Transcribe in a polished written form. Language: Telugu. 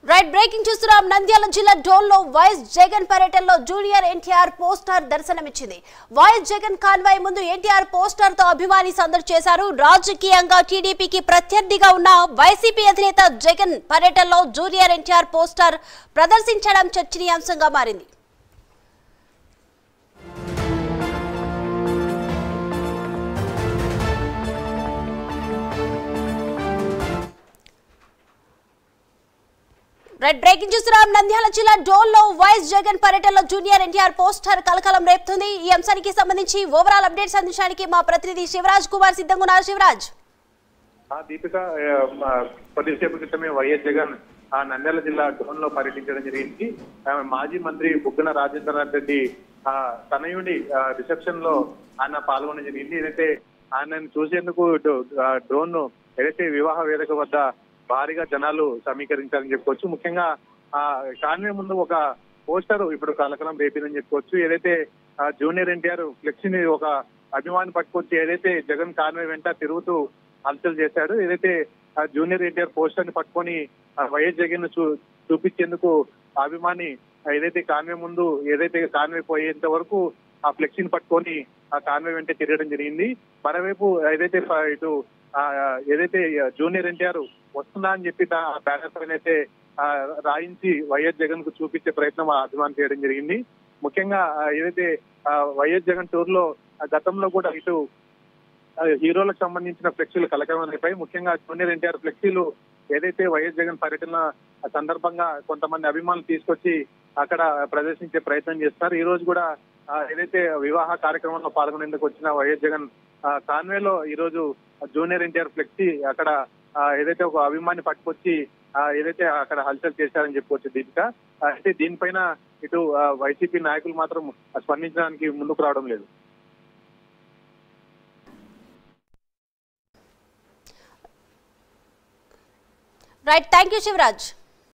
రైట్ బ్రేకింగ్ చూస్తున్నాం. నంద్యాల జిల్లా డోల్లో వైఎస్ జగన్ పర్యటనలో జూనియర్ ఎన్టీఆర్ పోస్టర్ దర్శనమిచ్చింది. వైఎస్ జగన్ కాన్వాయ్ ముందు ఎన్టీఆర్ పోస్టర్ తో అభిమాని సందడి చేశారు. రాజకీయంగా టీడీపీకి ప్రత్యర్థిగా ఉన్న వైసీపీ అధినేత జగన్ పర్యటనలో జూనియర్ ఎన్టీఆర్ పోస్టర్ ప్రదర్శించడం చర్చనీయాంశంగా మారింది. రైట్ బ్రేకింగ్ చూస్తున్నాం. నంద్యాల జిల్లా డోల్లో వైఎస్ జగన్ పర్యటనలో జూనియర్ ఎన్టీఆర్ పోస్టర్ కలకలం రేపుతుంది. ఈ అంశానికి సంబంధించి ఓవరాల్ అప్డేట్స్ అందించడానికి మా ప్రతినిధి శివరాజ్ కుమార్ సిద్ధంగా ఉన్నారు. శివరాజ్. దీపిక, కొద్దిసేపు క్రితమే వైఎస్ జగన్ నంద్యాల జిల్లా డోన్లో పర్యటించడం జరిగింది. మాజీ మంత్రి బుగ్గన రాజేంద్రనాథ్ రెడ్డి తనయుడి రిసెప్షన్ లో ఆయన పాల్గొనడం జరిగింది. ఏదైతే ఆయనను చూసేందుకు డ్రోన్ ఏదైతే వివాహ వేదిక వద్ద భారీగా జనాలు సమీకరించారని చెప్పుకోవచ్చు. ముఖ్యంగా కాన్వే ముందు ఒక పోస్టర్ ఇప్పుడు కలకలం రేపిందని చెప్పుకోవచ్చు. ఏదైతే జూనియర్ ఎన్టీఆర్ ఫ్లెక్సీని ఒక అభిమాని పట్టుకొచ్చి ఏదైతే జగన్ కాన్వే వెంట తిరుగుతూ హల్చల్ చేశాడు. ఏదైతే జూనియర్ ఎన్టీఆర్ పోస్టర్ ని పట్టుకొని వైఎస్ జగన్ చూపించేందుకు అభిమాని ఏదైతే కాన్వే ముందు ఏదైతే కాన్వే పోయేంత వరకు ఆ ఫ్లెక్సీని పట్టుకొని ఆ కాన్వే వెంట తిరగడం జరిగింది. మరోవైపు ఏదైతే ఇటు ఏదైతే జూనియర్ ఎన్టీఆర్ వస్తుందా అని చెప్పి బ్యానర్ పైన అయితే రాయించి వైఎస్ జగన్ కు చూపించే ప్రయత్నం అభిమాని చేయడం జరిగింది. ముఖ్యంగా ఏదైతే వైఎస్ జగన్ టూర్ లో గతంలో కూడా ఇటు హీరోలకు సంబంధించిన ఫ్లెక్సీలు కలకలమైపోయి ముఖ్యంగా జూనియర్ ఎన్టీఆర్ ఫ్లెక్సీలు ఏదైతే వైఎస్ జగన్ పర్యటన సందర్భంగా కొంతమంది అభిమానులు తీసుకొచ్చి అక్కడ ప్రదర్శించే ప్రయత్నం చేస్తున్నారు. ఈ రోజు కూడా ఏదైతే వివాహ కార్యక్రమంలో పాల్గొనేందుకు వచ్చిన వైఎస్ జగన్ కాన్వేలో ఈ రోజు జూనియర్ ఎన్టీఆర్ ఫ్లెక్సీ అక్కడ ఏదైతే ఒక అభిమాని పట్టుకొచ్చి ఏదైతే అక్కడ హల్చల్ చేశారని చెప్పుకోవచ్చు. దీపిక, అయితే దీనిపైన ఇటు వైసీపీ నాయకులు మాత్రం స్పందించడానికి ముందుకు రావడం లేదు. Right, thank you Shivraj.